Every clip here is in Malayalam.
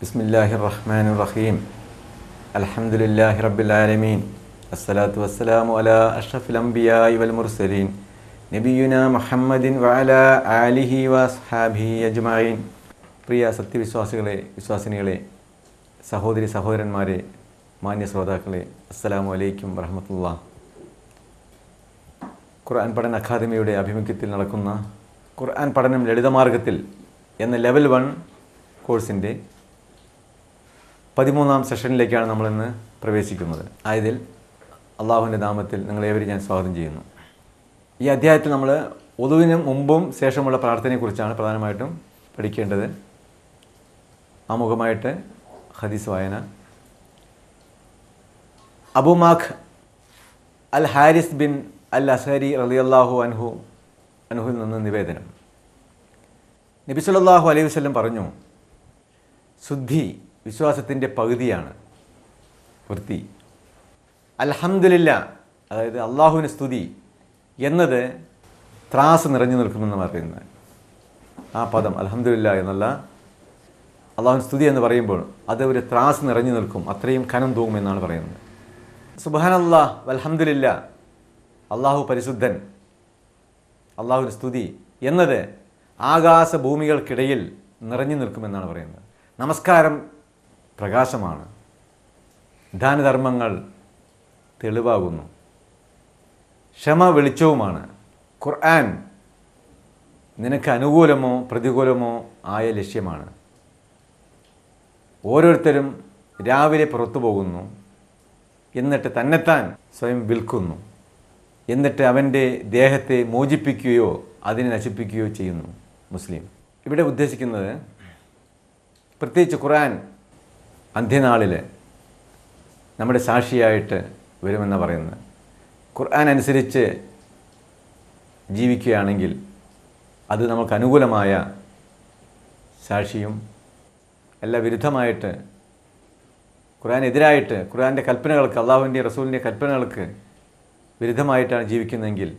ബിസ്മില്ലാഹിർ റഹ്മാനിർ റഹീം. അൽഹംദുലില്ലാഹി റബ്ബിൽ ആലമീൻ. അസ്സലാത്തു വസ്സലാമു അലാ അഷ്റഫിൽ അംബിയാഇ വൽ മുർസലീൻ നബിയുനാ മുഹമ്മദിൻ വഅലാ ആലിഹി വഅസ്ഹാബിഹി അജ്മഈൻ. പ്രിയ സത്യവിശ്വാസികളെ, വിശ്വാസിനികളെ, സഹോദരി സഹോദരന്മാരെ, മാന്യ ശ്രോതാക്കളെ, അസ്സലാമു അലൈക്കും വറഹ്മത്തുള്ളാഹി. ഖുർആൻ പഠന അക്കാദമിയുടെ ആഭിമുഖ്യത്തിൽ നടക്കുന്ന ഖുർആൻ പഠനം ലളിതമാർഗത്തിൽ എന്ന ലെവൽ 1 കോഴ്സിൻ്റെ 13ാം സെഷനിലേക്കാണ് നമ്മളിന്ന് പ്രവേശിക്കുന്നത്. ആയതിൽ അള്ളാഹുവിൻ്റെ നാമത്തിൽ നിങ്ങളേവരും ഞാൻ സ്വാഗതം ചെയ്യുന്നു. ഈ അധ്യായത്തിൽ നമ്മൾ ഒതുവിന് മുമ്പും ശേഷമുള്ള പ്രാർത്ഥനയെക്കുറിച്ചാണ് പ്രധാനമായിട്ടും പഠിക്കേണ്ടത്. ആമുഖമായിട്ട് ഹദീസ് വായന. അബൂ മാഖ് അൽ ഹാരിസ് ബിൻ അൽ അസ്ഹരി റളിയല്ലാഹു അൻഹുവിൽ നിന്ന് നിവേദനം. നബി സല്ലല്ലാഹു അലൈഹി വസല്ലം പറഞ്ഞു, ശുദ്ധി വിശ്വാസത്തിൻ്റെ പകുതിയാണ്, വൃത്തി. അൽഹംദുലില്ലാ, അതായത് അള്ളാഹുവിന് സ്തുതി എന്നത് ത്രാസ് നിറഞ്ഞു നിൽക്കുമെന്ന് പറയുന്നത്. ആ പദം അൽഹംദുലില്ലാ എന്നുള്ള അള്ളാഹുവിന് സ്തുതി എന്ന് പറയുമ്പോൾ അത് ഒരു ത്രാസ് നിറഞ്ഞു നിൽക്കും, അത്രയും കനം തൂങ്ങുമെന്നാണ് പറയുന്നത്. സുബ്ഹാനല്ലാഹ് വൽഹംദുലില്ലാ, അള്ളാഹു പരിശുദ്ധൻ, അള്ളാഹുവിന് സ്തുതി എന്നത് ആകാശഭൂമികൾക്കിടയിൽ നിറഞ്ഞു നിൽക്കുമെന്നാണ് പറയുന്നത്. നമസ്കാരം പ്രകാശമാണ്, ദാനധർമ്മങ്ങൾ തെളിവാകുന്നു, ക്ഷമ വെളിച്ചവുമാണ്. ഖുർആൻ നിനക്ക് അനുകൂലമോ പ്രതികൂലമോ ആയ ലക്ഷ്യമാണ്. ഓരോരുത്തരും രാവിലെ പുറത്തു പോകുന്നു, എന്നിട്ട് തന്നെത്താൻ സ്വയം വിൽക്കുന്നു, എന്നിട്ട് അവൻ്റെ ദേഹത്തെ മോചിപ്പിക്കുകയോ അതിനെ നശിപ്പിക്കുകയോ ചെയ്യുന്നു മുസ്ലിം. ഇവിടെ ഉദ്ദേശിക്കുന്നത് പ്രത്യേകിച്ച് ഖുർആൻ അന്ത്യനാളിൽ നമ്മുടെ സാക്ഷിയായിട്ട് വരുമെന്ന് പറയുന്നത്. ഖുർആൻ അനുസരിച്ച് ജീവിക്കുകയാണെങ്കിൽ അത് നമുക്ക് അനുകൂലമായ സാക്ഷിയും, എല്ലാ വിരുദ്ധമായിട്ട് ഖുർആനെതിരായിട്ട് ഖുർആൻ്റെ കൽപ്പനകൾക്ക്, അള്ളാഹുവിൻ്റെ റസൂലിൻ്റെ കൽപ്പനകൾക്ക് വിരുദ്ധമായിട്ടാണ് ജീവിക്കുന്നതെങ്കിൽ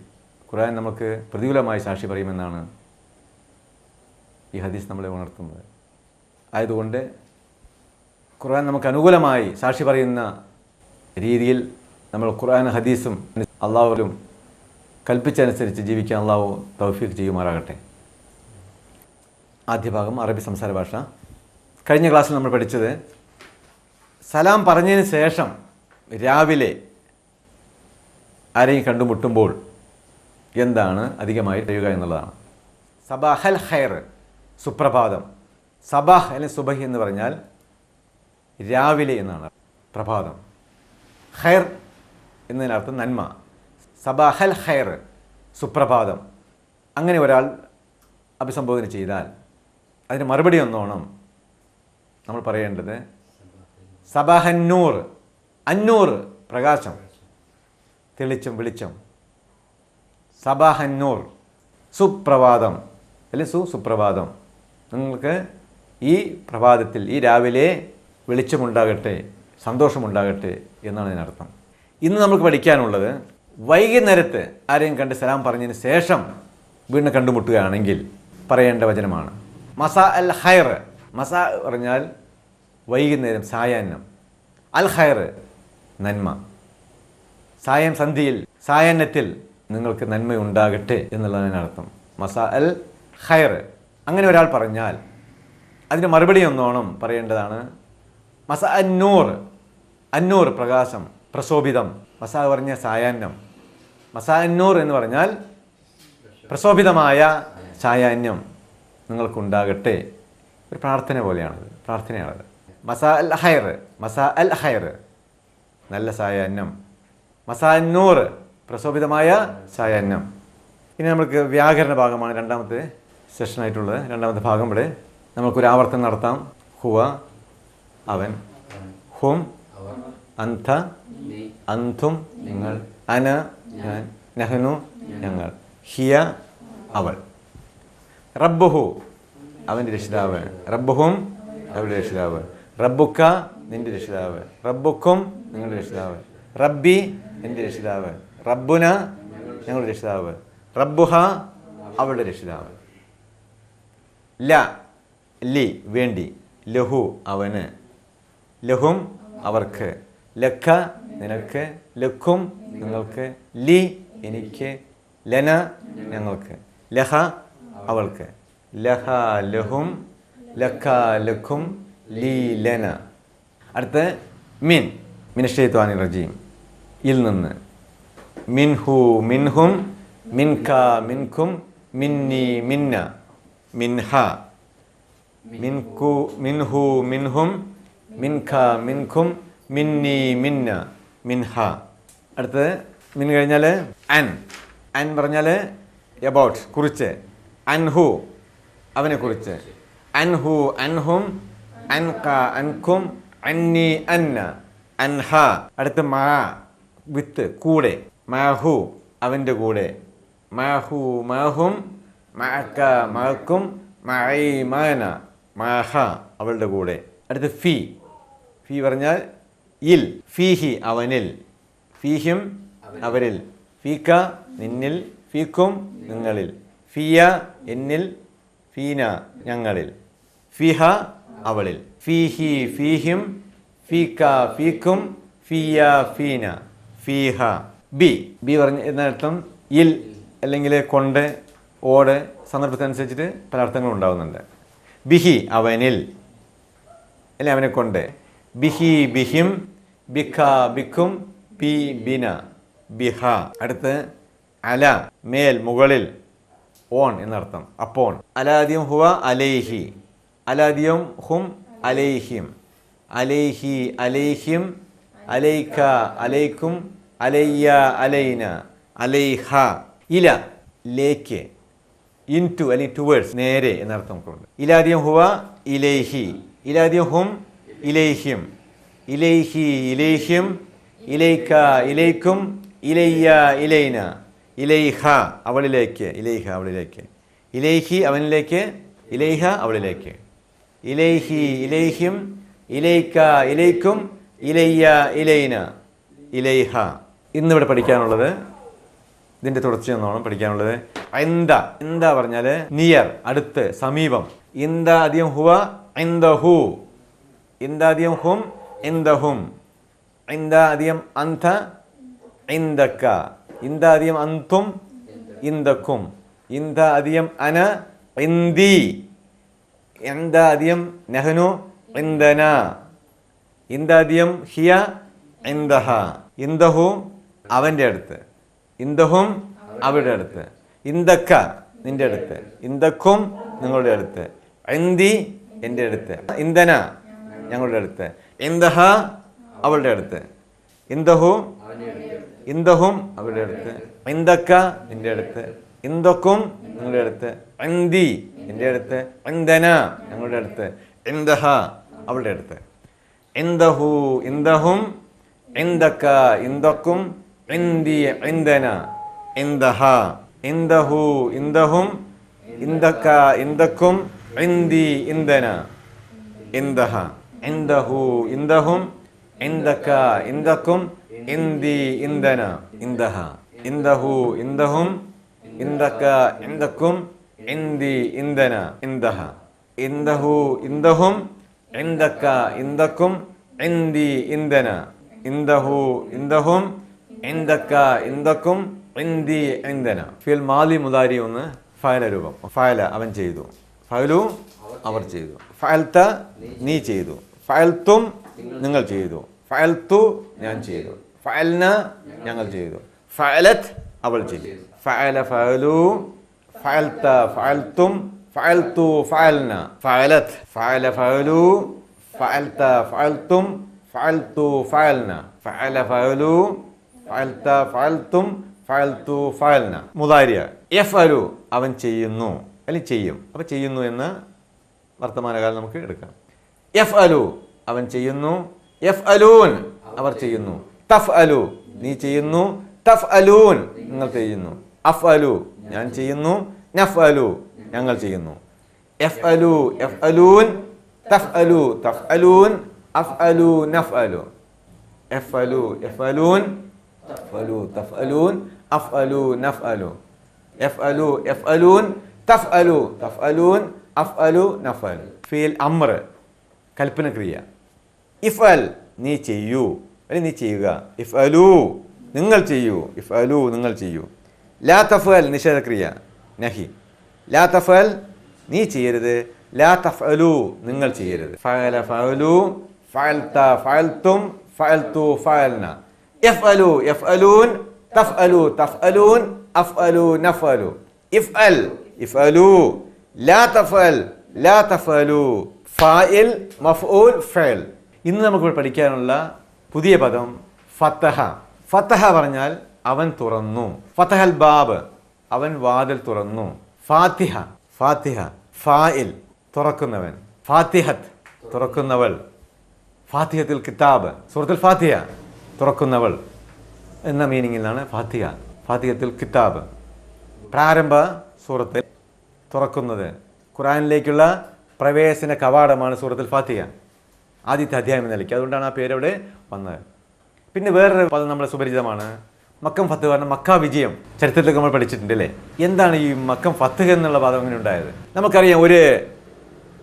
ഖുർആൻ നമുക്ക് പ്രതികൂലമായി സാക്ഷി പറയുമെന്നാണ് ഈ ഹദീസ് നമ്മളെ ഉണർത്തുന്നത്. ആയതുകൊണ്ട് ഖുർആൻ നമുക്ക് അനുകൂലമായി സാക്ഷി പറയുന്ന രീതിയിൽ നമ്മൾ ഖുർആൻ ഹദീസും അള്ളാഹുവിലും കൽപ്പിച്ചനുസരിച്ച് ജീവിക്കാൻ അള്ളാഹു തൗഫീഖ് ചെയ്യുമാറാകട്ടെ. ആദ്യ ഭാഗം അറബി സംസാര ഭാഷ. കഴിഞ്ഞ ക്ലാസ്സിൽ നമ്മൾ പഠിച്ചത് സലാം പറഞ്ഞതിന് ശേഷം രാവിലെ ആരെയും കണ്ടുമുട്ടുമ്പോൾ എന്താണ് അധികമായി ചെയ്യുക എന്നുള്ളതാണ്. സബാഹൽ ഖൈർ, സുപ്രഭാതം. സബാഹ് അല്ലെങ്കിൽ സുബഹി എന്ന് പറഞ്ഞാൽ രാവിലെ എന്നാണ്, പ്രഭാതം. ഖൈർ എന്നതിനർത്ഥം നന്മ. സബാഹൽ ഖൈർ, സുപ്രഭാതം. അങ്ങനെ ഒരാൾ അഭിസംബോധന ചെയ്താൽ അതിന് മറുപടി ഒന്നോണം നമ്മൾ പറയേണ്ടത് സബാഹന്നൂർ. അന്നൂർ പ്രകാശം, തെളിച്ചം, വെളിച്ചം. സബാഹന്നൂർ, സുപ്രഭാതം അല്ലെങ്കിൽ സുപ്രഭാതം. നിങ്ങൾക്ക് ഈ പ്രഭാതത്തിൽ, ഈ രാവിലെ വെളിച്ചമുണ്ടാകട്ടെ, സന്തോഷമുണ്ടാകട്ടെ എന്നാണ് ഇതിനർത്ഥം. ഇന്ന് നമുക്ക് പഠിക്കാനുള്ളത് വൈകുന്നേരത്ത് ആരെയും കണ്ട് സലാം പറഞ്ഞതിന് ശേഷം വീണ്ടും കണ്ടുമുട്ടുകയാണെങ്കിൽ പറയേണ്ട വചനമാണ് മസാ അൽ ഖൈർ. മസാ പറഞ്ഞാൽ വൈകുന്നേരം, സായാഹ്നം. അൽ ഖൈർ നന്മ. സായം സന്ധിയിൽ, സായാഹ്നത്തിൽ നിങ്ങൾക്ക് നന്മയുണ്ടാകട്ടെ എന്നുള്ളതിനർത്ഥം മസാ അൽ ഖൈർ. അങ്ങനെ ഒരാൾ പറഞ്ഞാൽ അതിന് മറുപടി ഒന്നോണം പറയേണ്ടതാണ് മസാ അന്നൂർ. അന്നൂർ പ്രകാശം, പ്രശോഭിതം. മസാ പറഞ്ഞ സായാഹ്നം. മസാ അന്നൂർ എന്ന് പറഞ്ഞാൽ പ്രശോഭിതമായ സായാഹ്നം നിങ്ങൾക്കുണ്ടാകട്ടെ. ഒരു പ്രാർത്ഥന പോലെയാണത്, പ്രാർത്ഥനയാണത്. മസാ അൽ ഖൈർ, മസാ അൽ ഖൈർ നല്ല സായാഹ്നം. മസാ അന്നൂർ പ്രശോഭിതമായ സായാഹ്നം. ഇനി നമുക്ക് വ്യാകരണ ഭാഗമാണ് രണ്ടാമത്തെ സെഷനായിട്ടുള്ളത്. രണ്ടാമത്തെ ഭാഗം ഇവിടെ നമുക്കൊരു ആവർത്തനം നടത്താം. ഹുവ അവൻ, ഹും അന്ത അന്തും നിങ്ങൾ, അന ഞാൻ, നഹ്നു ഞങ്ങൾ, ഹിയ അവൾ, റബ്ബുഹു അവൻ്റെ രക്ഷിതാവ്, റബ്ബുഹും അവരുടെ രക്ഷിതാവ്, റബ്ബുക്ക നിൻ്റെ രക്ഷിതാവ്, റബ്ബുക്കും നിങ്ങളുടെ രക്ഷിതാവ്, റബ്ബി എൻ്റെ രക്ഷിതാവ്, റബ്ബുന ഞങ്ങളുടെ രക്ഷിതാവ്, റബ്ബുഹ അവളുടെ രക്ഷിതാവ്. ല ലി വേണ്ടി, ലഹു അവന്, ലഹും അവർക്ക്, ലക്ക നിനക്ക്, ലക്കും നിങ്ങൾക്ക്, ലി എനിക്ക്, ലന ഞങ്ങൾക്ക്, ലഹ അവൾക്ക്, ലഹ ലഹും, ലക്ക ലക്കും, ലി ലന. അടുത്ത് മിനശ്ശൈത്വാനിർ റജീം ഇൽ നിന്ന്, മിൻഹു മിൻഹും, മിൻക മിൻകും, മിന്നി മിന്ന, മിൻഹ, മിൻകു മിൻഹു മിൻഹും, മിൻക മിൻകും, മിന്നി മിന്ന, മിൻഹ. അടുത്തത് മിൻ കഴിഞ്ഞാൽ അൻ പറഞ്ഞാൽ എബൌട്ട് കുറിച്ച്, അൻഹു അവനെ കുറിച്ച്, അൻഹു അൻഹും, അൻക അൻകും, അന്നി അന്ന, അൻഹ. അടുത്ത് മാ വിത്ത് കൂടെ, മാഹു അവൻ്റെ കൂടെ, മാഹു മാഹും, മഅക മഅക്കും, മഅയി മാന, മാഹ അവളുടെ കൂടെ. അടുത്ത് ഫി പറഞ്ഞാൽ ഇൽ, ഫീഹി അവനിൽ, ഫീഹിം അവരിൽ, ഫീക നിന്നിൽ, ഫീക്കും നിങ്ങളിൽ, ഫിയ എന്നിൽ, ഫീന ഞങ്ങളിൽ, ഫിഹ അവളിൽ, ഫീഹി ഫീഹിം, ഫീക ഫീക്കും, ഫിയ ഫീന, ഫീഹ. ബി പറഞ്ഞ എന്നർത്ഥം ഇൽ അല്ലെങ്കിൽ കൊണ്ട്, ഓട് സന്ദർഭത്തിനനുസരിച്ചിട്ട് പല അർത്ഥങ്ങളും ഉണ്ടാകുന്നുണ്ട്. ബിഹി അവനിൽ അല്ലെ അവനെ കൊണ്ട്, ബിഹി ബിഹിം, ബിഖ ബിക്കും, ബി ബിന, ബിഹ. അടുത്ത് അല മേൽ മുകളിൽ, ഓൺ എന്നർത്ഥം അപ്പോൺ. അലാദ്യം ഹുവ അലൈഹി, അലാദ്യം ഹും അലൈഹിം, അലൈഹി അലൈഹിം, അലൈക അലൈക്കും, അലയ്യ അലൈന, അലൈഹ. ഇല ലേക്ക്, ഇൻ ടു അല്ലെങ്കിൽ ടുവേഴ്സ് നേരെ എന്നർത്ഥം കൊണ്ട്. ഇലാദ്യം ഹുവ ഇലൈഹി, ഇലാദ്യം ഹും ഇലൈഹിം, ഇലൈഹി ഇലൈഹിം, ഇലൈക ഇലൈക്കും, ഇലയ്യ ഇലൈന, ഇലൈഹ അവളിലേക്ക്, ഇലൈഹ അവളിലേക്ക്, ഇലൈഹി അവനിലേക്ക്, ഇലൈഹ അവളിലേക്ക്, ഇലൈഹി ഇലൈഹിം, ഇലൈക ഇലൈക്കും, ഇലയ്യ ഇലൈന, ഇലൈഹ. ഇന്നിവിടെ പഠിക്കാനുള്ളത് ഇതിൻ്റെ തുടർച്ചയെന്നോണം പഠിക്കാനുള്ളത് ഇന്ത പറഞ്ഞാൽ നിയർ അടുത്ത് സമീപം. ഇന്ത അധികം ഹുവ ഇന്ദഹു, ഇന്ത അധികം ഹും ഇന്ദഹും, ഇന്ത അധികം അന്ത ഇന്ദക്ക, ഇന്ത അധികം അന്തും ഇന്ദക്കും, ഇന്ത അധികം അന ഇന്ദി, ഇന്ത അധികം നഹ്നു ഇന്ദന, ഇന്ത അധികം ഹിയ ഇന്ദഹ, ഇന്ദഹു അവൻ്റെ അടുത്ത്, ഇന്ദഹും അവരുടെ അടുത്ത്, ഇന്ദക്ക നിന്റെ അടുത്ത്, ഇന്ദക്കും നിങ്ങളുടെ അടുത്ത്, ഇന്ദി എൻ്റെ അടുത്ത്, ഇന്ദന ഞങ്ങളുടെ അടുത്ത്, ഇന്ദഹ അവളുടെ അടുത്ത്, ഇന്ദഹു ഇന്ദഹും അവരുടെ അടുത്ത്, ഇന്ദക്ക നിന്റെ അടുത്ത്, ഇന്ദക്കും നിങ്ങളുടെ അടുത്ത്, ഇന്ദി എൻ്റെ അടുത്ത്, ഇന്ദന ഞങ്ങളുടെ അടുത്ത്, ഇന്ദഹ അവളുടെ അടുത്ത്, ഇന്ദഹു ഇന്ദഹും, ഇന്ദക്ക ഇന്ദക്കും, ഇന്ദി ഇന്ദന, ഇന്ദഹ, ഇന്ദഹു ഇന്ദഹും, ഇന്ദക്ക ഇന്ദക്കും, ഇന്ദി ഇന്ദന, ഇന്ദഹ, ഇന്ദഹു ഇന്ദഹും, ഇന്ദക്ക ഇന്ദക്കും, ഇന്ദി ഇന്ദന, ഇന്ദഹ, ഇന്ദഹു ഇന്ദഹും, ഇന്ദക്ക ഇന്ദക്കും, ഇന്ദി ഇന്ദന, ഇന്ദഹ, ഇന്ദഹു ഇന്ദഹും, ഇന്ദക്ക ഇന്ദക്കും, ഇന്ദി ഇന്ദന, ഇന്ദഹു ഇന്ദഹും, ഇന്ദക്ക ഇന്ദക്കും, ഇന്ദി ഇന്ദന. ഫിൽ മാലി മുദാരി ഒന്ന് ഫഅല രൂപം. ഫഅല അവൻ ചെയ്തു, ഫഅലു അവർ ചെയ്തു, ഫഅൽത നീ ചെയ്തു, ഫഅൽതും നിങ്ങൾ ചെയ്തു, ഫഅൽതു ഞാൻ ചെയ്തു, ഫഅൽന ഞങ്ങൾ ചെയ്തു, ഫഅലത് അവൾ ചെയ്തു, ഫഅല ഫഅലു, ഫഅൽത ഫഅൽതും, ഫഅൽതു ഫഅൽന, ഫഅലത് ഫഅല ഫഅലു, ഫഅൽത ഫഅൽതും, ഫഅൽതു ഫഅൽന, ഫഅല ഫഅലു, ഫഅൽത ഫഅൽതും, ഫഅൽതു ഫഅൽന. മുദാരിയ യഫ്അലു അവൻ ചെയ്യുന്നു അല്ലെങ്കിൽ ചെയ്യും. അപ്പോൾ ചെയ്യുന്നു എന്ന വർത്തമാനകാലം നമുക്ക് എടുക്കാം. യഫ്അലു അവൻ ചെയ്യുന്നു, യഫ്അലൂൻ അവർ ചെയ്യുന്നു, തഫ്അലു നീ ചെയ്യുന്നു, തഫ്അലൂൻ നിങ്ങൾ ചെയ്യുന്നു, അഫ്അലു ഞാൻ ചെയ്യുന്നു, നഫ്അലു ഞങ്ങൾ ചെയ്യുന്നു, യഫ്അലു യഫ്അലൂൻ, തഫ്അലു തഫ്അലൂൻ, അഫ്അലു നഫ്അലു, യഫ്അലു യഫ്അലൂൻ, തഫ്അലു തഫ്അലൂൻ, അഫ്അലു നഫ്അലു, യഫ്അലു യഫ്അലൂൻ, തഫ്അലു തഫ്അലൂൻ, അഫ്അലു നഫ്അലു. ഫീൽ അംർ കൽപ്പന ക്രിയ. ഇഫ്അൽ നീ ചെയ്യൂ, അല്ലെങ്കിൽ നീ ചെയ്യുക. ഇഫ്അലു നിങ്ങൾ ചെയ്യൂ, ഇഫ്അലു നിങ്ങൾ ചെയ്യൂ. ലാ തഫ്അൽ നിഷേധക്രിയ നഹി. ലാ തഫ്അൽ നീ ചെയ്യരുത്, ലാ തഫ്അലു നിങ്ങൾ ചെയ്യരുത്. ഫഅല ഫഅലു ഫഅൽത ഫഅൽതും ഫഅൽതു ഫഅൽന. യഫ്അലു യഫ്അലൂൻ തഫ്അലു തഫ്അലൂൻ അഫ്അലു നഫ്അലു. ഇഫ്അൽ ഇഫ്അലു ലാ തഫ്അൽ ലാ തഫ്അലു. ഫാഇൽ മഫ്ഊൽ ഫഅൽ. ഇന്ന് നമുക്ക് പഠിക്കാനുള്ള പുതിയ പദം ഫതഹ. ഫതഹ പറഞ്ഞാൽ അവൻ തുറന്നു. ഫതഹൽ ബാബ് അവൻ വാതിൽ തുറന്നു. ഫാത്തിഹ ഫാത്തിഹ ഫാഇൽ തുറക്കുന്നവൻ. ഫാത്തിഹത്ത് തുറക്കുന്നവൾ. ഫാത്തിഹത്തുൽ കിതാബ് സൂറത്തുൽ ഫാത്തിഹ തുറക്കുന്നവൾ എന്ന മീനിങ്ങിലാണ് ഫാത്തിഹ. ഫാത്തിഹത്തുൽ കിതാബ് പ്രാരംഭ സൂറത്തിൽ തുറക്കുന്നത്. ഖുർആനിലേക്കുള്ള പ്രവേശന കവാടമാണ് സൂറത്തുൽ ഫാത്തിഹ, ആദ്യത്തെ അധ്യായം എന്ന നിലയ്ക്ക്. അതുകൊണ്ടാണ് ആ പേരവിടെ വന്നത്. പിന്നെ വേറൊരു പദം നമ്മളെ സുപരിചിതമാണ്, മക്കം ഫത്ത്. പറഞ്ഞ മക്ക വിജയം ചരിത്രത്തിലൊക്കെ നമ്മൾ പഠിച്ചിട്ടുണ്ട് അല്ലേ. എന്താണ് ഈ മക്കം ഫത്ത് എന്നുള്ള പദം അങ്ങനെ ഉണ്ടായത്? നമുക്കറിയാം, ഒരു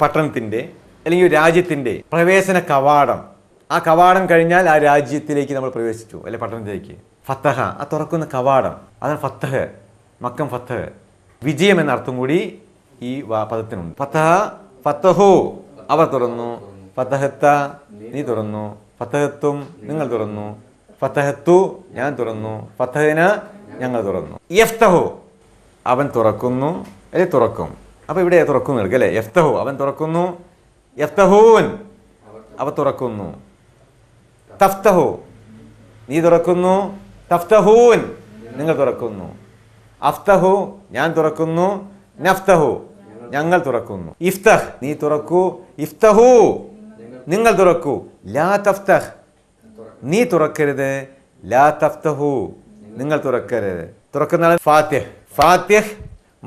പട്ടണത്തിൻ്റെ അല്ലെങ്കിൽ ഒരു രാജ്യത്തിൻ്റെ പ്രവേശന കവാടം. ആ കവാടം കഴിഞ്ഞാൽ ആ രാജ്യത്തിലേക്ക് നമ്മൾ പ്രവേശിച്ചു, അല്ലെ പട്ടണത്തിലേക്ക്. ഫത്തഹ ആ തുറക്കുന്ന കവാടം, അതാണ് ഫത്തഹ്. മക്കം ഫത്തഹ് വിജയം എന്ന അർത്ഥം കൂടി ഈ പദത്തിനുണ്ട്. ഫത്തഹ ഫത്തഹു അവർ തുറന്നു. ഫത്തഹത്ത നീ തുറന്നു. ഫത്തഹത്തും നിങ്ങൾ തുറന്നു. ഫത്തഹത്തു ഞാൻ തുറന്നു. ഫത്തഹന ഞങ്ങൾ തുറന്നു. യഫ്തഹു അവൻ തുറക്കുന്നു, അല്ലെ തുറക്കും. അപ്പോൾ ഇവിടെ തുറക്കുന്നു എടുക്കുക അല്ലേ. യഫ്തഹു അവൻ തുറക്കുന്നു. യഫ്തഹൂൻ അവ തുറക്കുന്നു. തഫ്തഹു നീ തുറക്കുന്നു. തഫ്തഹൂൻ നിങ്ങൾ തുറക്കുന്നു. അഫ്തഹു ഞാൻ തുറക്കുന്നു. നഫ്തഹു ഞങ്ങൾ തുറക്കുന്നു. ഇഫ്തഹ് നീ തുറക്കൂ. ഇഫ്തഹു നിങ്ങൾ തുറക്കൂ. ലാ തഫ്തഹ് നീ തുറക്കരുത്. ലാ തഫ്തഹു നിങ്ങൾ തുറക്കരുത്. തുറക്കുന്ന ഫാത്തിഹ്. ഫാത്തിഹ്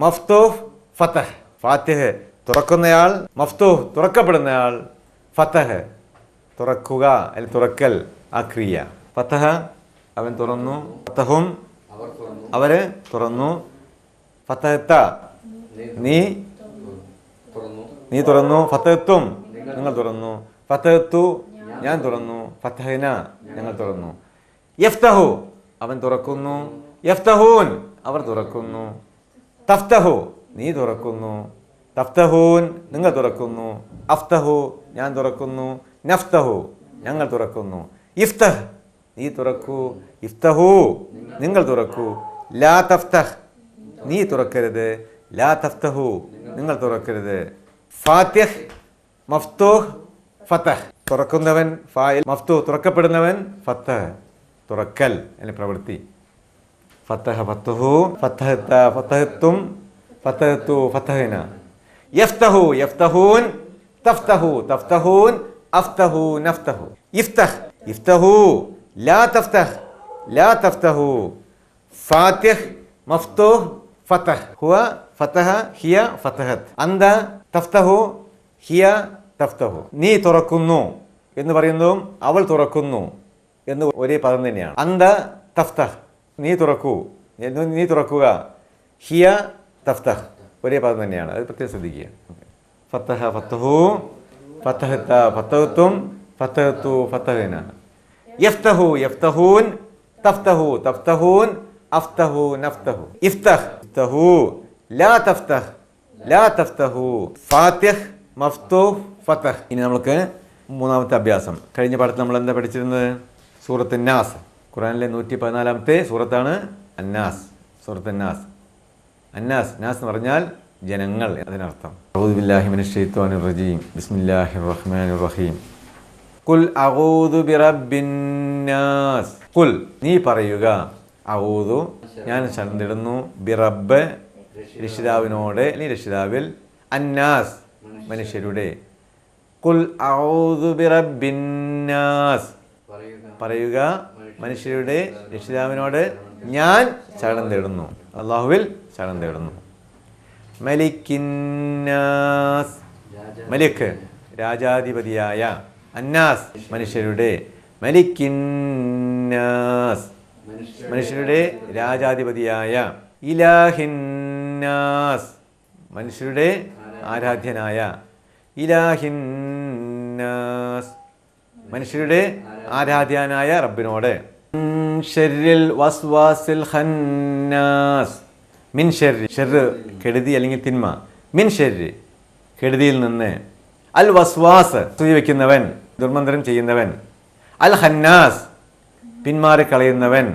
മഫ്തൂഹ് ഫതഹ്. ഫാത്തിഹ് തുറക്കുന്നയാൾ, മഫ്തൂഹ് തുറക്കപ്പെടുന്നയാൾ, ഫതഹ് തുറക്കുക അല്ലെങ്കിൽ തുറക്കൽ ആ ക്രിയ. ഫതഹ അവൻ തുറന്നു. ഫതഹും അവര് തുറന്നു. ഫതഹത്ത നീ തുറന്നു. ഫതഹത്തും നിങ്ങൾ തുറന്നു. ഫതഹത്തു ഞാൻ തുറന്നു. ഫതഹന ഞങ്ങൾ തുറന്നു. യഫ്തഹു അവൻ തുറക്കുന്നു. യഫ്തഹൂൻ അവർ തുറക്കുന്നു. തഫ്തഹു നീ തുറക്കുന്നു. തഫ്തഹൂൻ നിങ്ങൾ തുറക്കുന്നു. അഫ്തഹു ഞാൻ തുറക്കുന്നു. നഫ്തഹു ഞങ്ങൾ തുറക്കുന്നു. ഇഫ്തഹ് നീ തുറക്കൂ. ഇഫ്തഹു നിങ്ങൾ തുറക്കൂ. ലാ തഫ്തഹ് നീ തുറക്കരുത്. ലാ തഫ്തഹു നിങ്ങൾ തുറക്കരുത്. ഫാത്തിഹ് മഫ്തൂഹ് ഫതഹ് തുറക്കുന്നവൻ ഫായിൽ. മഫ്തൂഹ് തുറക്കപ്പെടുന്നവൻ. ഫതഹ് തുറക്കൽ അല്ലെങ്കിൽ പ്രവൃത്തി. ഫതഹ ഫതഹു ഫതഹത ഫതഹത്തും ഫതഹത്തു ഫതഹന. യഫ്തഹു യഫ്തഹൂൻ തഫ്തഹു തഫ്തഹൂൻ അഫ്തഹു നഫ്തഹു. ഇഫ്തഹ് ഇഫ്തഹു ലാ തഫ്തഹ് ലാ തഫ്തഹു. ഫാത്തിഹ് മഫ്തൂഹ് ഫതഹ് ഹുവ ഫതഹ ഹിയ ഫതഹത്. അന്ത തഫ്തഹു ഹിയ തഫ്തഹു. നീ തുറക്കുന്നു എന്ന് പറയുന്നതും അവൾ തുറക്കുന്നു എന്ന് ഒരേ പദം തന്നെയാണ്. അന്ത തഫ്തഹ് നീ തുറക്കൂ, നീ തുറക്കുക. ഹിയ തഫ്തഹ് ഒരേ പദം തന്നെയാണ്. അത് പ്രത്യേകം ശ്രദ്ധിക്കുക. ഫത്തഹ ഫത്തഹു ഫത്തഹത്ത ഫത്തഹത്തും ഫത്തഹത്തു ഫത്തഹന. യഫ്തഹു യഫ്തഹൂൻ തഫ്തഹു തഫ്തഹൂൻ അഫ്തഹു നഫ്തഹു. ഇഫ്തഹ് ഇഫ്തഹു ലാ തഫ്തഹ് ലാ തഫ്തഹു. ഫാത്തിഹ് മഫ്തൂഹ് ഫതഹ്. ഇനി നമുക്ക് മൂന്നാമത്തെ അഭ്യാസം. കഴിഞ്ഞ പാഠത്തിൽ നമ്മൾ എന്താ പഠിച്ചിരുന്നത്? സൂറത്ത് നാസ്. ഖുർആനിലെ 114-ാമത്തെ സൂറത്താണ് അന്നാസ്. സൂറത്ത് അന്നാസ്. അന്നാസ് നാസ് എന്ന് പറഞ്ഞാൽ ജനങ്ങൾ അതിനർത്ഥം. അഊദു ബില്ലാഹി മിനശ് ശൈത്വാനിർ റജീം. ബിസ്മില്ലാഹിർ റഹ്മാനിർ റഹീം. ഖുൽ അഊദു ബിറബ്ബിൻ നാസ്. ഖുൽ നീ പറയുക. അഊദു ഞാൻ ശരണം തേടുന്നു. ബിറബ്ബ് രക്ഷിതാവിനോട് അല്ലെങ്കിൽ രക്ഷിതാവിൽ. അന്നാസ് മനുഷ്യരുടെ. ഖുൽ അഊദു ബിറബ്ബിൻ നാസ് പറയുക മനുഷ്യരുടെ രക്ഷിതാവിനോട് ഞാൻ ശരണം തേടുന്നു. അല്ലാഹുവിൽ ശരണം തേടുന്നു. മലിക്കിന്നാസ് മലിക് രാജാധിപതിയായ. അന്നാസ് മനുഷ്യരുടെ. മലിക്കിന്നാസ് മനുഷ്യരുടെ രാജാധിപതിയായ. ഇലാഹിന്നാസ് മനുഷ്യരുടെ ആരാധ്യനായ. ഇലാഹിന്നാസ് ഖന്നാസ്, മനുഷ്യരുടെ ആരാധ്യനായ റബ്ബിനോട്. ഷർരിൽ വസ്വാസിൽ ഖന്നാസ്, മിൻ ഷർരി, ഷർറ് കെടുതി അല്ലെങ്കിൽ തിന്മ, മിൻ ഷർരി കെടുതിയിൽ നിന്ന്, അൽ വസ്വാസ് വയ്ക്കുന്നവൻ, ദുർമന്ത്രം ചെയ്യുന്നവൻ, അൽ ഖന്നാസ് പിന്മാറിക്കളയുന്നവൻ,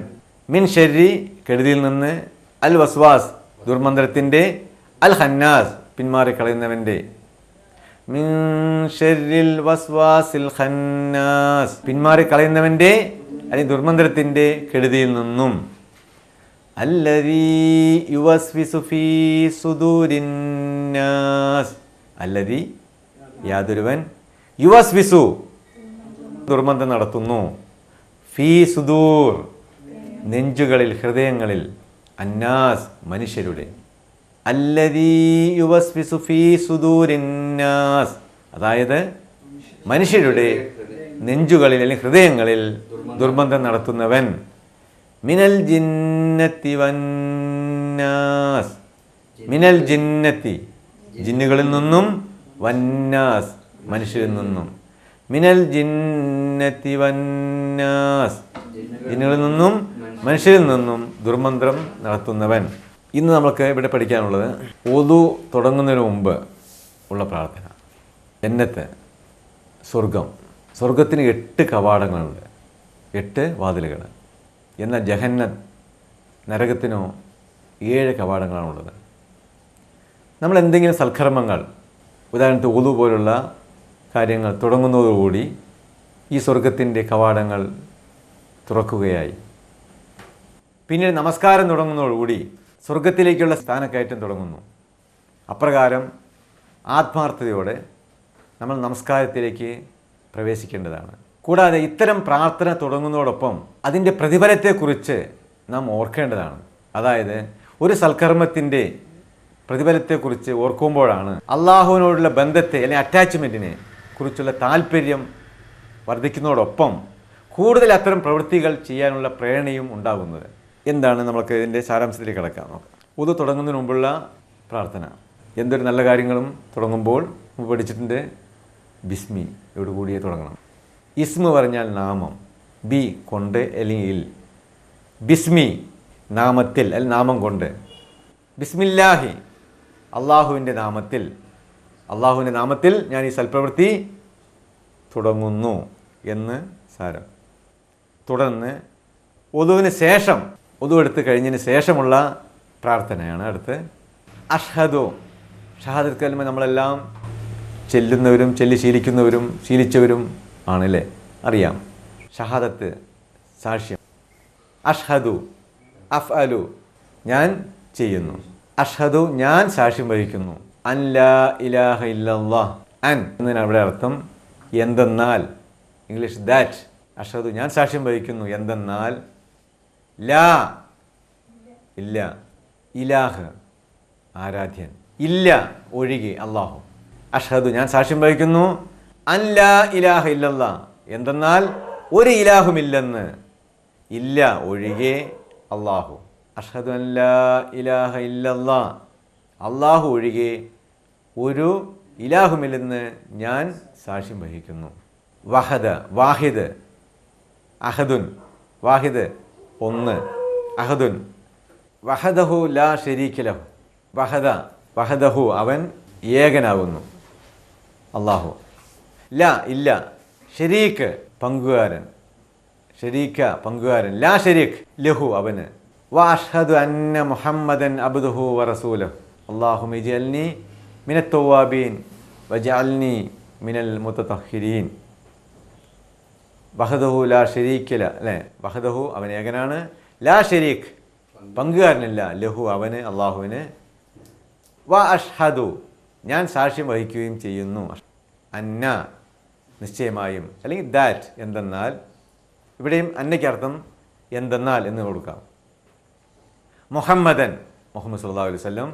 മിൻ ഷർരി കെടുതിയിൽ നിന്ന്, അൽ വസ്വാസ് ദുർമന്ത്രത്തിൻ്റെ, അൽ ഖന്നാസ് പിന്മാറിക്കളയുന്നവൻ്റെ. മിൻ ഷർരിൽ വസ്വാസിൽ ഖന്നാസ് പിന്മാറിക്കളയുന്നവൻ്റെ അല്ലെങ്കിൽ ദുർമന്ത്രത്തിൻ്റെ കെടുതിയിൽ നിന്നും. അല്ലദീ യുവസ്വിസു ഫീ സുദൂരിന്നാസ്, അല്ലദീ യാതൊരുവൻ, യുവസ്വിസു ദുർമന്ത്രം നടത്തുന്നു, ഫീ സുദൂർ നെഞ്ചുകളിൽ ഹൃദയങ്ങളിൽ, അന്നാസ് മനുഷ്യരുടെ. അല്ലദീ യുവസ്വിസു ഫീ സുദൂരിന്നാസ്, അതായത് മനുഷ്യരുടെ നെഞ്ചുകളിൽ അല്ലെങ്കിൽ ഹൃദയങ്ങളിൽ ദുർമന്ത്രം നടത്തുന്നവൻ. മിനൽ ജിന്നത്തി വന്നാസ്, മിനൽ ജിന്നത്തി ജിന്നുകളിൽ നിന്നും, വന്നാസ് മനുഷ്യരിൽ നിന്നും. മിനൽ ജിന്നത്തി വന്നാസ് ജിന്നുകളിൽ നിന്നും മനുഷ്യരിൽ നിന്നും ദുർമന്ത്രം നടത്തുന്നവൻ. ഇന്ന് നമുക്ക് ഇവിടെ പഠിക്കാനുള്ളത് വുളു തുടങ്ങുന്നതിന് മുമ്പ് ഉള്ള പ്രാർത്ഥന. ജന്നത്ത്, സ്വർഗം, സ്വർഗത്തിന് 8 കവാടങ്ങളുണ്ട്, 8 വാതിലുകൾ. എന്നാൽ ജഹന്നം, നരകത്തിനോ 7 കവാടങ്ങളാണുള്ളത്. നമ്മൾ എന്തെങ്കിലും സൽക്കർമ്മങ്ങൾ, ഉദാഹരണത്തിന് വുളു പോലുള്ള കാര്യങ്ങൾ തുടങ്ങുന്നതോടുകൂടി ഈ സ്വർഗത്തിൻ്റെ കവാടങ്ങൾ തുറക്കുകയായി. പിന്നീട് നമസ്കാരം തുടങ്ങുന്നതോടുകൂടി സ്വർഗത്തിലേക്കുള്ള സ്ഥാനക്കയറ്റം തുടങ്ങുന്നു. അപ്രകാരം ആത്മാർത്ഥതയോടെ നമ്മൾ നമസ്കാരത്തിലേക്ക് പ്രവേശിക്കേണ്ടതാണ്. കൂടാതെ ഇത്തരം പ്രാർത്ഥന തുടങ്ങുന്നതോടൊപ്പം അതിൻ്റെ പ്രതിഫലത്തെക്കുറിച്ച് നാം ഓർക്കേണ്ടതാണ്. അതായത് ഒരു സൽക്കർമ്മത്തിൻ്റെ പ്രതിഫലത്തെക്കുറിച്ച് ഓർക്കുമ്പോഴാണ് അള്ളാഹുവിനോടുള്ള ബന്ധത്തെ അല്ലെങ്കിൽ അറ്റാച്ച്മെൻറ്റിനെ കുറിച്ചുള്ള താല്പര്യം വർദ്ധിക്കുന്നതോടൊപ്പം കൂടുതൽ അത്തരം പ്രവൃത്തികൾ ചെയ്യാനുള്ള പ്രേരണയും ഉണ്ടാകുന്നത്. എന്താണ്, നമുക്ക് ഇതിൻ്റെ സാരാംശത്തിലേക്ക് കിടക്കാം. നോക്കാം. വുളു തുടങ്ങുന്നതിന് മുമ്പുള്ള പ്രാർത്ഥന. എന്തൊരു നല്ല കാര്യങ്ങളും തുടങ്ങുമ്പോൾ നമ്മൾ പഠിച്ചിട്ടുണ്ട്, ബിസ്മിയോട് കൂടിയേ തുടങ്ങണം. ഇസ്മു പറഞ്ഞാൽ നാമം, ബി കൊണ്ട് അല്ലെങ്കിൽ ബിസ്മി നാമത്തിൽ അല്ലെങ്കിൽ നാമം കൊണ്ട്, ബിസ്മില്ലാഹി അള്ളാഹുവിൻ്റെ നാമത്തിൽ, അള്ളാഹുവിൻ്റെ നാമത്തിൽ ഞാൻ ഈ സൽപ്രവൃത്തി തുടങ്ങുന്നു എന്ന് സാരം. തുടർന്ന് വുളുവിന് ശേഷം, വുളു എടുത്ത് കഴിഞ്ഞതിന് ശേഷമുള്ള പ്രാർത്ഥനയാണ് അടുത്ത് അഷ്ഹദു. ഷഹാദത്ത് കലിമ നമ്മളെല്ലാം ചെല്ലുന്നവരും ശീലിക്കുന്നവരും ശീലിച്ചവരും ആണല്ലേ, അറിയാം. ഷഹാദത്ത് സാക്ഷ്യം. അഷ്ഹദു, അഫ്അലു ഞാൻ ചെയ്യുന്നു. അഷ്ഹദു ഞാൻ സാക്ഷ്യം വഹിക്കുന്നു. അൻ ലാ ഇലാഹ ഇല്ലല്ലാഹ്, അൻ എന്നതിന് അവിടെ അർത്ഥം എന്തെന്നാൽ, ഇംഗ്ലീഷ് ദാറ്റ്. അഷ്ഹദു ഞാൻ സാക്ഷ്യം വഹിക്കുന്നു എന്തെന്നാൽ, ലാ ഇല്ല, ഇലാഹ് ആരാധ്യൻ, ഇല്ല ഒഴികെ അള്ളാഹു. അഷ്ഹദു ഞാൻ സാക്ഷ്യം വഹിക്കുന്നു, അൻ ലാ ഇലാഹ ഇല്ലല്ലാഹ് എന്തെന്നാൽ ഒരു ഇലാഹുമില്ലെന്ന്, ഇല്ല ഒഴികെ അള്ളാഹു. അഷ്ഹദു അൻ ലാ ഇലാഹ ഇല്ലല്ലാഹ് അള്ളാഹു ഒഴികെ ഒരു ഇലാഹുമില്ലെന്ന് ഞാൻ സാക്ഷ്യം വഹിക്കുന്നു. വഹദ വാഹിദ്, അഹദുൻ വാഹിദ് ഒന്ന്, അഹദുൻ വഹദഹു ലാ ശരീക ലഹു, വഹദ വഹദഹു അവൻ ഏകനാകുന്നു അള്ളാഹു. ലാ ഇല്ല, ശരീക്ക് പങ്കുകാരൻ, ശരീക്ക പങ്കുകാരൻ, ലാ ശരീഖ് ലഹു അവന്. വ അഷ്ഹദു അന്ന മുഹമ്മദൻ അബ്ദുഹു വ റസൂലുഹു അല്ലാഹുമ്മ ഇജ്അൽനി മിനത്ത് തവ്വാബീൻ വജഅൽനി മിനൽ മുതതഹിരീൻ. വഹദഹു ലാ ശരീക ല, അല്ലേ, വഹദഹു അവൻ ഏകനാണ്, ലാ ശരീഖ് പങ്കുകാരനില്ല, ലഹു അവന് അള്ളാഹുവിന്. വ അഷ്ഹദു ഞാൻ സാക്ഷ്യം വഹിക്കുകയും ചെയ്യുന്നു, അന്ന നിശ്ചയമായും അല്ലെങ്കിൽ ദാറ്റ് എന്തെന്നാൽ, ഇവിടെയും അന്നയ്ക്കർത്ഥം എന്തെന്നാൽ എന്ന് കൊടുക്കാം. മുഹമ്മദൻ മുഹമ്മദ് സല്ലല്ലാഹു അലൈഹി വസല്ലം,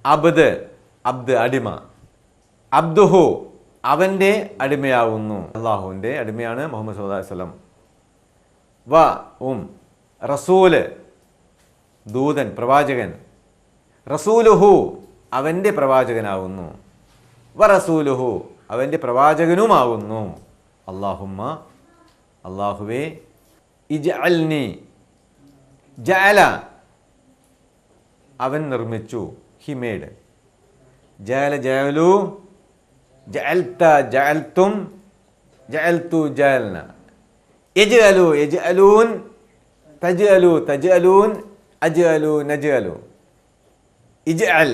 അബ്ദ് അബ്ദ് അടിമ, അബ്ദുഹു അവൻ്റെ അടിമയാവുന്നു, അള്ളാഹുവിൻ്റെ അടിമയാണ് മുഹമ്മദ് സല്ലല്ലാഹു അലൈഹി വസല്ലം. വ റസൂല് ദൂതൻ പ്രവാചകൻ, റസൂലുഹു അവൻ്റെ പ്രവാചകനാവുന്നു. വ റസൂലുഹു അവൻ്റെ പ്രവാചകനുമാകുന്നു. അല്ലാഹുമ്മ, അല്ലാഹുവേ, ഇജ്അൽനി, ജഅല, അവൻ നിർമ്മിച്ചു, ഹി മേഡ്, ജഅല ജഅലു, ജഅൽത ജഅൽതും, ജഅൽതു ജഅൽന, ഇജ്അലു ഇജ്അലൂൻ, തജ്അലു തജ്അലൂൻ, അജ്അലു നജ്അലു, ഇജ്അൽ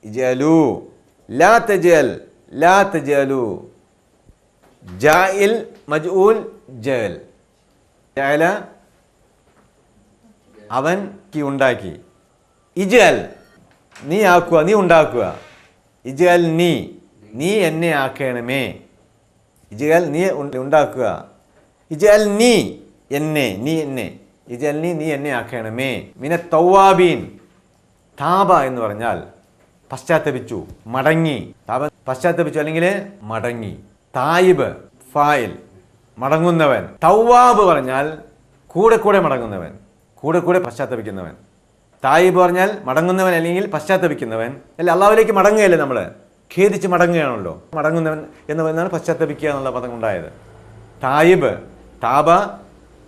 ഇജ്അലു, ലാ തജ്അൽ ലാ തജ്അലു, ജാഇൽ മജ്ഊൽ ജഅൽ. ജഅല അവൻ ഉണ്ടാക്കി, ഇജ്അൽ നീ ആക്കുക, നീ ഉണ്ടാക്കുക, ഇജ്അൽ നീ എന്നെ ആക്കണമേ, ഇജ്അൽ നീ ഉണ്ടാക്കുക, ഇജ്അൽ നീ എന്നെ, ഇജ്അൽ നീ എന്നെ ആക്കണമേ. മിന തൗവാബീൻ, താബ എന്ന് പറഞ്ഞാൽ പശ്ചാത്തപിച്ചു, മടങ്ങി. താബ പശ്ചാത്തപിച്ചു അല്ലെങ്കിൽ മടങ്ങി. തായിബ് ഫായിൽ, മടങ്ങുന്നവൻ. തൗവാബ് പറഞ്ഞാൽ കൂടെ കൂടെ മടങ്ങുന്നവൻ, കൂടെ കൂടെ പശ്ചാത്തപിക്കുന്നവൻ. തായിബ് പറഞ്ഞാൽ മടങ്ങുന്നവൻ അല്ലെങ്കിൽ പശ്ചാത്തപിക്കുന്നവൻ. അല്ല, അള്ളാഹുവിലേക്ക് മടങ്ങുകയല്ലേ, നമ്മൾ ഖേദിച്ച് മടങ്ങുകയാണല്ലോ. മടങ്ങുന്നവൻ എന്ന് പറയുന്നതാണ് പശ്ചാത്തപിക്കുക എന്നുള്ള പദം ഉണ്ടായത്. തായിബ്, താബ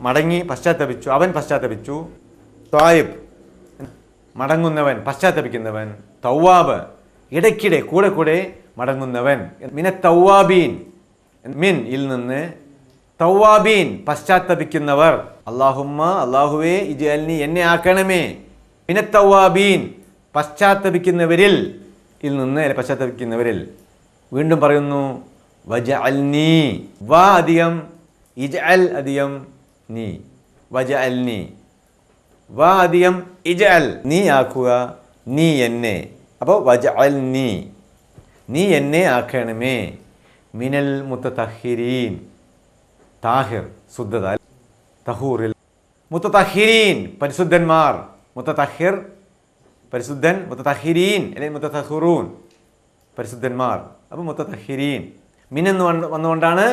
മടങ്ങി, പശ്ചാത്തപിച്ചു, അവൻ പശ്ചാത്തപിച്ചു. തായിബ് മടങ്ങുന്നവൻ, പശ്ചാത്തപിക്കുന്നവൻ. തൗവാബ് ഇടയ്ക്കിടെ കൂടെ കൂടെ മടങ്ങുന്നവൻ. മിന തൗവാബീൻ, മിൻ ഇൽ നിന്ന്, തൗവാബീൻ പശ്ചാത്തപിക്കുന്നവർ. അല്ലാഹുമ്മ, അല്ലാഹുവേ, ഇജ്അൽനി എന്നെ ആക്കണമേ, മിന തൗവാബീൻ പശ്ചാത്തപിക്കുന്നവരിൽ ഇൽ നിന്ന്, പശ്ചാത്തപിക്കുന്നവരിൽ. വീണ്ടും പറയുന്നു, വജഅൽനി, വ അധികം ഇജ്അൽ അധികം നീ, വജഅൽനി, വ അധികം ഇജ്അൽ നീ ആക്കുക, നീ എന്നെ. അപ്പോൾ വജഅൽനി നീ എന്നെ ആക്കണമേ, മിനൽ മുത്തതഹിരീൻ, താഹിർ ശുദ്ധത, തഹൂറിൽ, മുത്തതഹിരീൻ പരിശുദ്ധന്മാർ, മുത്തതഹിർ പരിശുദ്ധൻ, മുത്തതഹിരീൻ അല്ലെങ്കിൽ മുത്തതഹിറൂൻ പരിശുദ്ധന്മാർ. അപ്പോൾ മുത്തതഹിരീൻ മിനെന്ന് വന്നുകൊണ്ടാണ്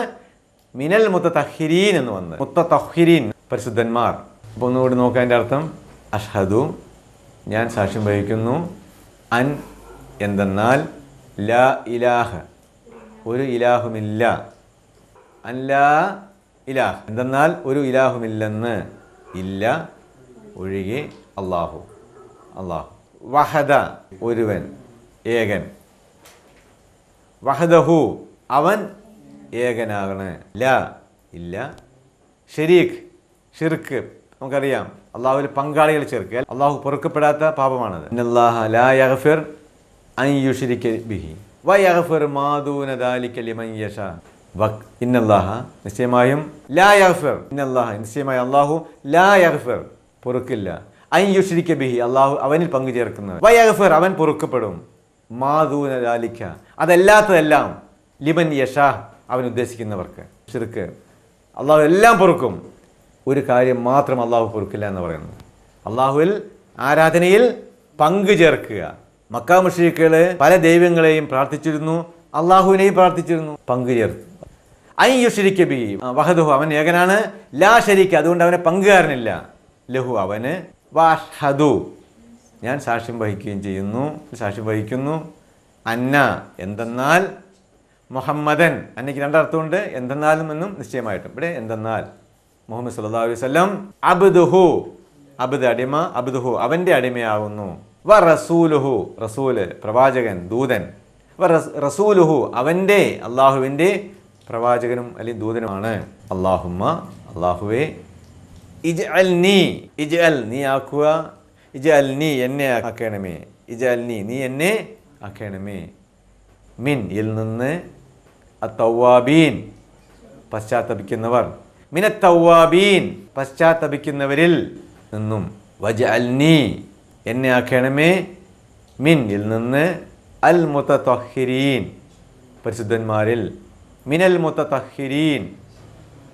മിനൽ മുത്തതഹിരീൻ എന്ന് വന്നത്. മുത്തതഹിരീൻ പരിശുദ്ധന്മാർ. അപ്പോൾ ഒന്നുകൂടി നോക്കാൻ എൻ്റെ അർത്ഥം, അഷ്ഹദു ഞാൻ സാക്ഷ്യം വഹിക്കുന്നു, അൻ എന്തെന്നാൽ, ലാ ഇലാഹ ഒരു ഇലാഹുമില്ല, അൻ ലാ ഇലാഹ് എന്തെന്നാൽ ഒരു ഇലാഹുമില്ലെന്ന്, ഇല്ല ഒഴികെ, അല്ലാഹു അല്ലാഹു, വഹദ ഒരുവൻ, ഏകൻ, വഹദഹു അവൻ ഏകനാകണ്, ലാ ഇല്ല, ഷരീഖ് ഷിർക്ക് നമുക്കറിയാം, അള്ളാഹുവിൽ പങ്കാളികൾ ചേർക്കുക, അള്ളാഹു പൊറുക്കപ്പെടാത്ത പാപമാണത്. ഇന്നല്ലാഹ ലാ യഗ്ഫിർ അൻ യുശ്രിക ബിഹി വയഗ്ഫിർ മാ ദൂന ദാലിക ലിമൻ യശാ. ഇന്നല്ലാഹ നിശ്ചയമായും, ലാ യഗ്ഫിർ ഇന്നല്ലാഹ നിശ്ചയമായി അള്ളാഹു, ലാ യഗ്ഫിർ പൊറുക്കില്ല, അൻ യുശ്രിക ബിഹി അള്ളാഹു അവനിൽ പങ്കു ചേർക്കുന്നത്, വയഗ്ഫിർ അവൻ പൊറുക്കപ്പെടും, മാ ദൂന ദാലിക അതല്ലാത്തതെല്ലാം, ലിമൻ യശാ അവൻ ഉദ്ദേശിക്കുന്നവർക്ക്. ഷിർക്ക് അള്ളാഹു എല്ലാം പൊറുക്കും, ഒരു കാര്യം മാത്രം അള്ളാഹു പൊറുക്കില്ല എന്ന് പറയുന്നു, അള്ളാഹുവിൽ ആരാധനയിൽ പങ്കു ചേർക്കുക. മക്കാ മുശ്രിക്കുകൾ പല ദൈവങ്ങളെയും പ്രാർത്ഥിച്ചിരുന്നു, അള്ളാഹുവിനെയും പ്രാർത്ഥിച്ചിരുന്നു, പങ്കു ചേർത്തു. ഐ യുശ്രിക ബിഹി വഹദഹു അവൻ ഏകനാണ്, ലാ ശരീക അതുകൊണ്ട് അവനെ പങ്കുകാരനില്ല, ലഹു അവന്, വഅഷ്ഹദു ഞാൻ സാക്ഷ്യം വഹിക്കുകയും ചെയ്യുന്നു, സാക്ഷ്യം വഹിക്കുന്നു, അന്ന എന്തെന്നാൽ, മുഹമ്മദൻ അന്നയ്ക്ക് രണ്ടർത്ഥമുണ്ട്, എന്തെന്നാലും എന്നും നിശ്ചയമായിട്ടും. ഇവിടെ എന്തെന്നാൽ മുഹമ്മദ് സല്ലല്ലാഹു അലൈഹി വസല്ലം, അബ്ദുഹു അബ്ദ് അടിമ, അബ്ദുഹു അവൻ്റെ അടിമയാകുന്നു, വ റസൂലുഹു റസൂല് പ്രവാചകൻ ദൂതൻ, വ റസൂലുഹു അവൻ്റെ അള്ളാഹുവിൻ്റെ പ്രവാചകനും അല്ലെങ്കിൽ ദൂതനുമാണ്. അല്ലാഹുമ്മ അല്ലാഹുവേ, ഇജ്അൽനി ഇജ്അൽ നീ ആക്കുക, ഇജ്അൽനി എന്നെ ആക്കണമേ, ഇജ്അൽനി നീ എന്നെ ആക്കണമേ, മിൻ ഇൽ നിന്ന്, അത്തൗവാബീൻ പശ്ചാത്തപിക്കുന്നവർ, മിനത്തൗവാബീൻ പശ്ചാത്തപിക്കുന്നവരിൽ നിന്നും, വജഅൽനി എന്നെ ആക്കണമേ, മിൻ ഇൽ നിന്ന്, അൽ മുത്തതഹിരീൻ പരിശുദ്ധന്മാരിൽ, മിനൽ മുത്തതഹിരീൻ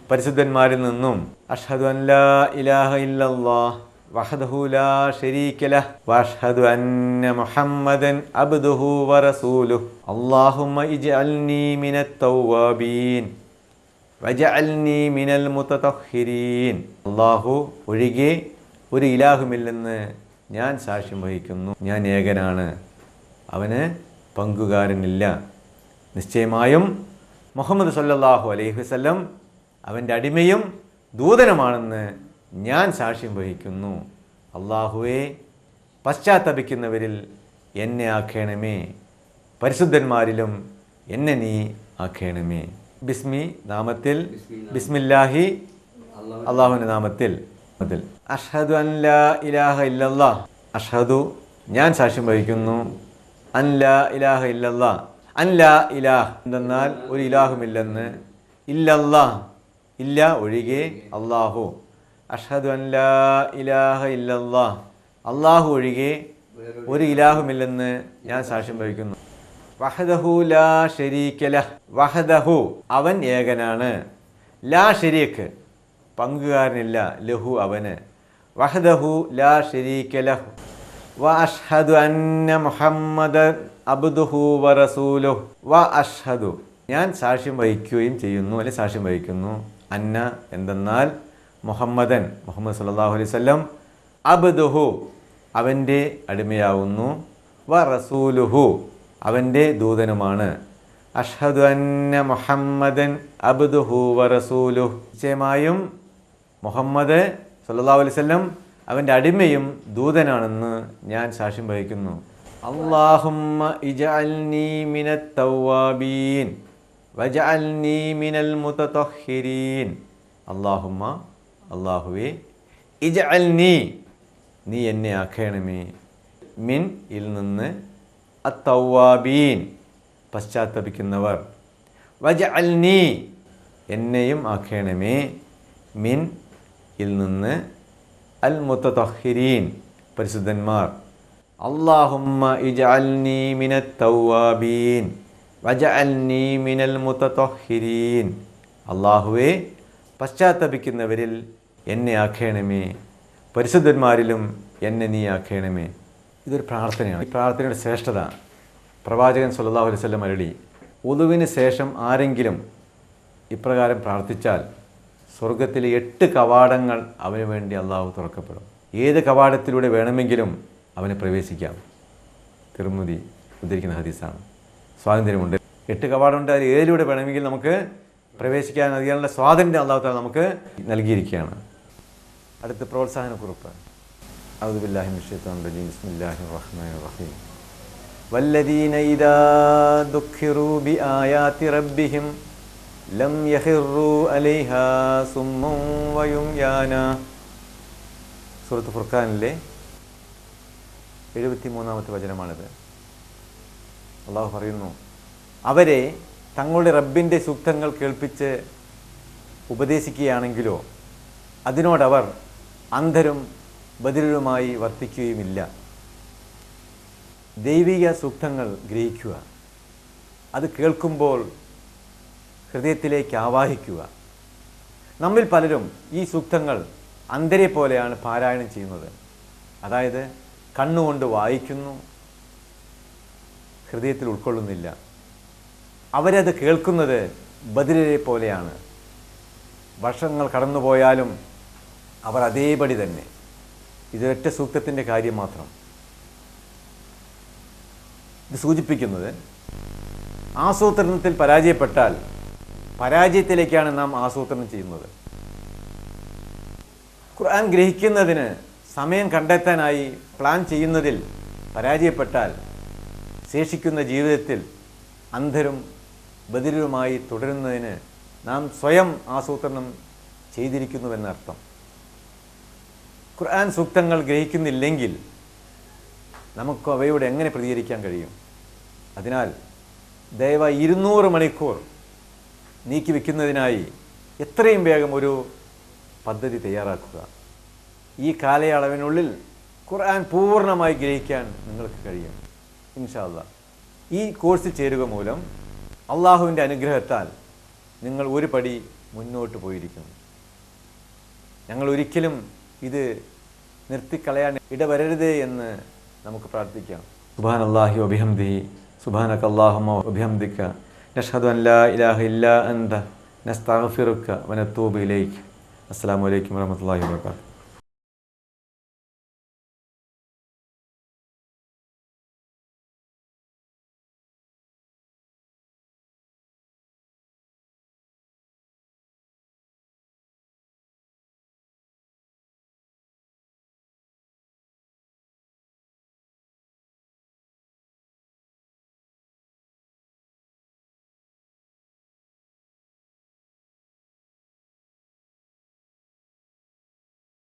പരിശുദ്ധന്മാരിൽ നിന്നും. അഷ്ഹദു അൻ ലാ ഇലാഹ ഇല്ലല്ലാഹ് വഹ്ദഹു ലാ ശരീക ലഹ് വഅഷ്ഹദു അന്ന മുഹമ്മദൻ അബ്ദുഹു വറസൂലുഹു അല്ലാഹുമ്മ ഇജ്അൽനി മിനത് തൗവാബീൻ വജഅൽനി മിനൽ മുതതഹിരീൻ. അല്ലാഹു ഒഴികെ ഒരു ഇലാഹുമില്ലെന്ന് ഞാൻ സാക്ഷ്യം വഹിക്കുന്നു, ഞാൻ ഏകനാണ്, അവന് പങ്കുകാരനില്ല, നിശ്ചയമായും മുഹമ്മദ് സല്ലല്ലാഹു അലൈഹി വസല്ലം അവൻ്റെ അടിമയും ദൂതനുമാണെന്ന് ഞാൻ സാക്ഷ്യം വഹിക്കുന്നു. അള്ളാഹുവേ, പശ്ചാത്തപിക്കുന്നവരിൽ എന്നെ ആക്കേണമേ, പരിശുദ്ധന്മാരിലും എന്നെ നീ ആക്കേണമേ. നാമത്തിൽ, ബിസ്മില്ലാഹി, അള്ളാഹുവിൻ്റെ നാമത്തിൽ. അഷ്ഹദു അൻ ലാ ഇലാഹ ഇല്ലല്ലാഹ്, അഷ്ഹദു ഞാൻ സാക്ഷ്യം വഹിക്കുന്നു, അൻ ലാ ഇലാഹ ഇല്ലല്ലാഹ്, അൻ ലാ ഇലാഹ് എന്തെന്നാൽ ഒരു ഇലാഹുമില്ലെന്ന്, ഇല്ലല്ലാഹ് ഇല്ല ഒഴികെ, അള്ളാഹു, അഷ്ഹദു അൻ ലാ ഇലാഹ ഇല്ലല്ലാഹ് അള്ളാഹു ഒഴികെ ഒരു ഇലാഹുമില്ലെന്ന് ഞാൻ സാക്ഷ്യം വഹിക്കുന്നു. വഹദഹു ലാ ശരീക ലഹ്, വഹദഹു അവൻ ഏകനാണ്, ലാ ശരീക്ക് പങ്കുകാരനില്ല, ലഹു അവന്, വഹദഹു ലാ ശരീക ലഹു, വ അഷ്ഹദു അന്ന മുഹമ്മദൻ അബ്ദുഹു വ റസൂലുഹു, വ അഷ്ഹദു ഞാൻ സാക്ഷ്യം വഹിക്കുകയും ചെയ്യുന്നു, അല്ലെങ്കിൽ സാക്ഷ്യം വഹിക്കുന്നു, അന്ന എന്തെന്നാൽ മുഹമ്മദൻ മുഹമ്മദ് സല്ലല്ലാഹു അലൈഹി വസല്ലം, അബ്ദുഹു അവൻ്റെ അടിമയാവുന്നു, വ റസൂലുഹു അവൻ്റെ ദൂതനുമാണ്. അഷ്ഹദു അന്ന മുഹമ്മദൻ അബ്ദുഹു വ റസൂലുഹു നിശ്ചയമായും മുഹമ്മദ് സല്ലല്ലാഹു അലൈഹി വസല്ലം അവൻ്റെ അടിമയും ദൂതനാണെന്ന് ഞാൻ സാക്ഷ്യം വഹിക്കുന്നു. അല്ലാഹുമ്മ ഇജ്അൽനി മിനത് തവ്വാബീൻ വജ്അൽനി മിനൽ മുതതഹ്ഹിരീൻ. അല്ലാഹുമ്മ അല്ലാഹുവേ, ഇജ്അൽനി നീ എന്നെ ആക്കണമേ, മിൻ ഇൽ നിന്ന്, അത്തവ്വാബീൻ പശ്ചാത്തപിക്കുന്നവർ, വജ്അൽനി എന്നെയും ആക്കണമേ, മിൻ ഇൽ നിന്ന്, അൽ മുതതഹ്ഹിരീൻ പരിശുദ്ധന്മാർ. അല്ലാഹുമ്മ ഇജ്അൽനി മിനത് തവ്വാബീൻ വജ്അൽനി മിനൽ മുതതഹ്ഹിരീൻ. അല്ലാഹുവേ, പശ്ചാത്തപിക്കുന്നവരിൽ എന്നെ ആക്കണമേ, പരിശുദ്ധന്മാരിലും എന്നെ നീ ആക്കണമേ. ഇതൊരു പ്രാർത്ഥനയാണ്. ഈ പ്രാർത്ഥനയുടെ ശ്രേഷ്ഠത പ്രവാചകൻ സല്ലല്ലാഹു അലൈഹി വസല്ലം അരുളി, ഉളുവിന് ശേഷം ആരെങ്കിലും ഇപ്രകാരം പ്രാർത്ഥിച്ചാൽ സ്വർഗത്തിലെ 8 കവാടങ്ങൾ അവന് വേണ്ടി അള്ളാഹു തുറക്കപ്പെടും. ഏത് കവാടത്തിലൂടെ വേണമെങ്കിലും അവന് പ്രവേശിക്കാം. തിർമിദി ഉദ്ധരിക്കുന്ന ഹദീസാണ്. സ്വാതന്ത്ര്യമുണ്ട്. 8 കവാടമുണ്ട്. അതിൽ ഏതിലൂടെ വേണമെങ്കിൽ നമുക്ക് പ്രവേശിക്കാൻ അതിനുള്ള സ്വാതന്ത്ര്യം അള്ളാഹു തആല നമുക്ക് നൽകിയിരിക്കുകയാണ്. അടുത്ത പ്രോത്സാഹനക്കുറിപ്പ്. അഊദു ബില്ലാഹി മിനശ് ശൈത്വാനിർ റജീം. ബിസ്മില്ലാഹിർ റഹ്മാനിർ റഹീം. വല്ലദീന ഇദാ ദുഖിറൂ ബിആയാതി റബ്ബിഹിം ലം യഖിറൂ അലൈഹാ സുമ്മൻ വയുംയാന. സൂറത്ത് ഫുർഖാനിലെ 73-ാമത്തെ വചനമാണിത്. അള്ളാഹു പറയുന്നു, അവരെ തങ്ങളുടെ റബ്ബിൻ്റെ സൂക്തങ്ങൾ കേൾപ്പിച്ച് ഉപദേശിക്കുകയാണെങ്കിലോ അതിനോടവർ അന്ധരും ബധിരരുമായി വർത്തിക്കുകയുമില്ല. ദൈവിക സൂക്തങ്ങൾ ഗ്രഹിക്കുക, അത് കേൾക്കുമ്പോൾ ഹൃദയത്തിലേക്ക് ആവാഹിക്കുക. നമ്മിൽ പലരും ഈ സൂക്തങ്ങൾ അന്ധരെ പോലെയാണ് പാരായണം ചെയ്യുന്നത്. അതായത് കണ്ണുകൊണ്ട് വായിക്കുന്നു, ഹൃദയത്തിൽ ഉൾക്കൊള്ളുന്നില്ല. അവരത് കേൾക്കുന്നത് ബധിരരെ പോലെയാണ്. വർഷങ്ങൾ കടന്നുപോയാലും അവർ അതേപടി തന്നെ. ഇതൊരൊറ്റ സൂക്തത്തിൻ്റെ കാര്യം മാത്രം. ഇത് സൂചിപ്പിക്കുന്നത് ആസൂത്രണത്തിൽ പരാജയപ്പെട്ടാൽ പരാജയത്തിലേക്കാണ് നാം ആസൂത്രണം ചെയ്യുന്നത്. ഖുർആൻ ഗ്രഹിക്കുന്നതിന് സമയം കണ്ടെത്താനായി പ്ലാൻ ചെയ്യുന്നതിൽ പരാജയപ്പെട്ടാൽ ശേഷിക്കുന്ന ജീവിതത്തിൽ അന്ധരും ബധിരരുമായി തുടരുന്നതിന് നാം സ്വയം ആസൂത്രണം ചെയ്തിരിക്കുന്നുവെന്നർത്ഥം. ഖുർആൻ സൂക്തങ്ങൾ ഗ്രഹിക്കുന്നില്ലെങ്കിൽ നമുക്ക് അവയോട് എങ്ങനെ പ്രതികരിക്കാൻ കഴിയും? അതിനാൽ ദയവായി 200 മണിക്കൂർ നീക്കിവെക്കുന്നതിനായി എത്രയും വേഗം ഒരു പദ്ധതി തയ്യാറാക്കുക. ഈ കാലയളവിനുള്ളിൽ ഖുർആൻ പൂർണ്ണമായി ഗ്രഹിക്കാൻ നിങ്ങൾക്ക് കഴിയും ഇൻഷാ അല്ലാഹ്. ഈ കോഴ്സിൽ ചേരുക മൂലം അള്ളാഹുവിൻ്റെ അനുഗ്രഹത്താൽ നിങ്ങൾ ഒരു പടി മുന്നോട്ട് പോയിരിക്കുന്നു. ഞങ്ങൾ ഒരിക്കലും ഇത് നിർത്തിക്കളയാൻ ഇടവരരുതേ എന്ന് നമുക്ക് പ്രാർത്ഥിക്കാം. സുബ്ഹാനല്ലാഹി വബിഹംദിഹി സുബ്ഹാനക അല്ലാഹുമ്മ വബിഹംദിക നഷ്ഹദു അൻ ലാ ഇലാഹ ഇല്ലാ അൻത നസ്തഗ്ഫിറുക വനതൂബു ഇലൈക്. അസ്സലാമു അലൈക്കും വറഹ്മത്തുള്ളാഹി വബറകാതുഹു.